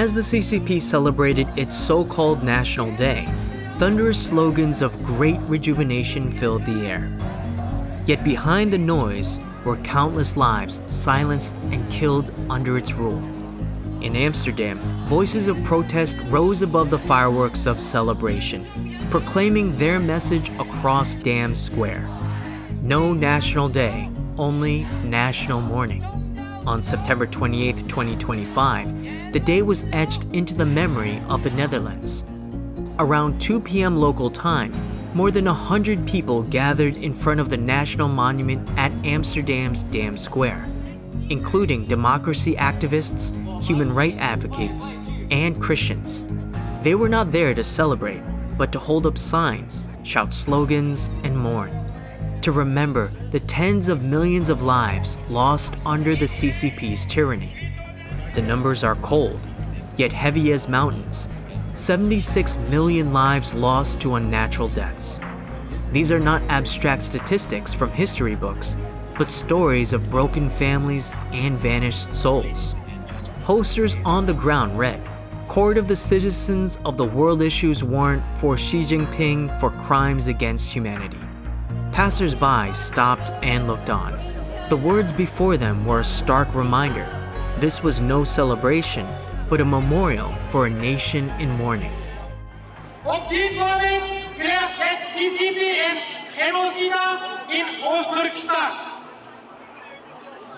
As the CCP celebrated its so-called National Day, thunderous slogans of great rejuvenation filled the air. Yet behind the noise were countless lives silenced and killed under its rule. In Amsterdam, voices of protest rose above the fireworks of celebration, proclaiming their message across Dam Square. No National Day, only national mourning. On September 28, 2025, the day was etched into the memory of the Netherlands. Around 2 p.m. local time, more than 100 people gathered in front of the National Monument at Amsterdam's Dam Square, including democracy activists, human rights advocates, and Christians. They were not there to celebrate, but to hold up signs, shout slogans, and mourn, to remember the tens of millions of lives lost under the CCP's tyranny. The numbers are cold, yet heavy as mountains. 76 million lives lost to unnatural deaths. These are not abstract statistics from history books, but stories of broken families and vanished souls. Posters on the ground read, "Court of the Citizens of the World issues warrant for Xi Jinping for crimes against humanity." Passers-by stopped and looked on. The words before them were a stark reminder. This was no celebration, but a memorial for a nation in mourning. Op dit moment krijgt het CCP een genocide in Oost-Turkestan.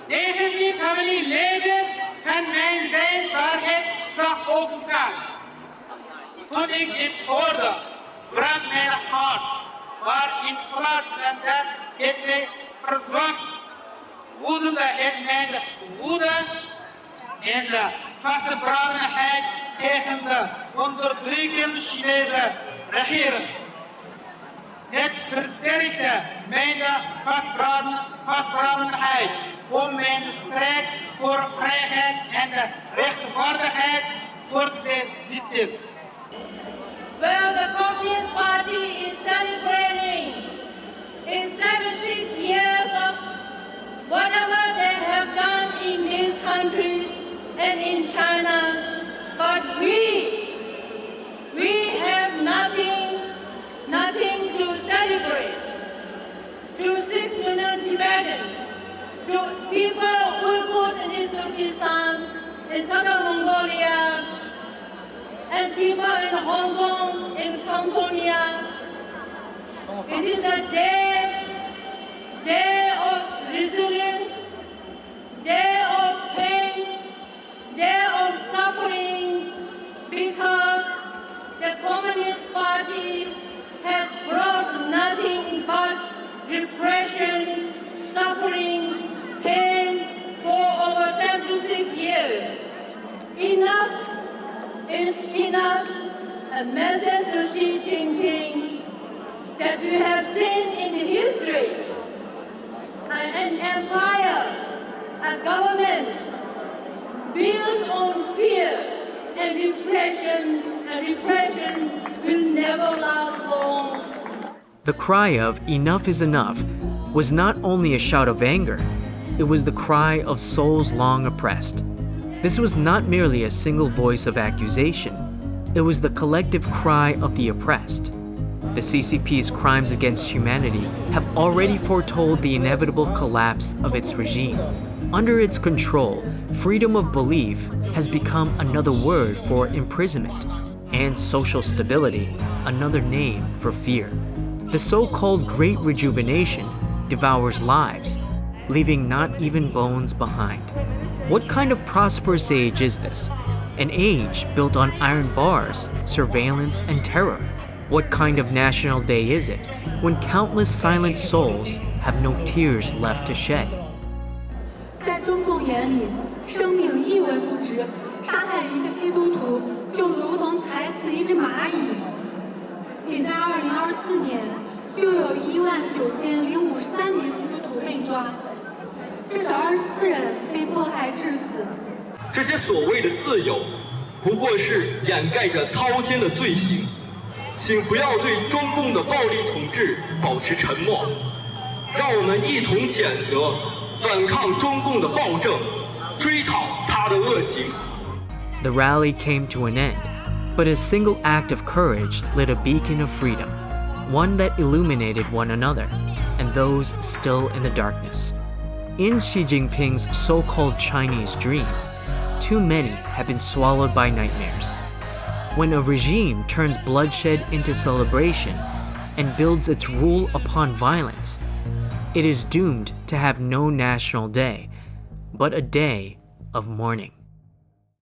19 familieleden van mijn zijn waar het slachtoffer zijn. Toen ik dit hoorde, brak mijn hart, maar in plaats van dat het mij verzwakt, woedde het mijn woede en de vastberadenheid tegen de onderdrukkende Chinese regering. Het versterkte mijn vastberadenheid om mijn strijd voor vrijheid en de rechtvaardigheid voor te zetten. Well, the Communist Party is celebrating its 76 years of whatever they have done in these countries and in China, but we have nothing to celebrate. To 6 million Tibetans, to people Uyghurs in East Turkestan, in southern Mongolia, and people in Hong Kong, in Cantonia. It is a day of resilience, day of pain, day of suffering, because the Communist Party has brought nothing but depression, suffering, pain for over 76 years. Enough is enough. A message to Xi Jinping that we have seen in history. An empire, a government built on fear and repression will never last long. The cry of "enough is enough" was not only a shout of anger, it was the cry of souls long oppressed. This was not merely a single voice of accusation, it was the collective cry of the oppressed. The CCP's crimes against humanity have already foretold the inevitable collapse of its regime. Under its control, freedom of belief has become another word for imprisonment, and social stability, another name for fear. The so-called Great Rejuvenation devours lives, leaving not even bones behind. What kind of prosperous age is this? An age built on iron bars, surveillance, and terror. What kind of national day is it when countless silent souls have no tears left to shed? 在中共眼里，生命一文不值，杀害一个基督徒就如同踩死一只蚂蚁。仅在2024年，就有19053名基督徒被抓，至少24人被迫害致死。这些所谓的自由，不过是掩盖着滔天的罪行。请不要对中共的暴力统治保持沉默，让我们一同谴责、反抗中共的暴政，追讨他的恶行。The rally came to an end, but a single act of courage lit a beacon of freedom, one that illuminated one another and those still in the darkness. In Xi Jinping's so-called Chinese dream, too many have been swallowed by nightmares. When a regime turns bloodshed into celebration and builds its rule upon violence, it is doomed to have no national day, but a day of mourning.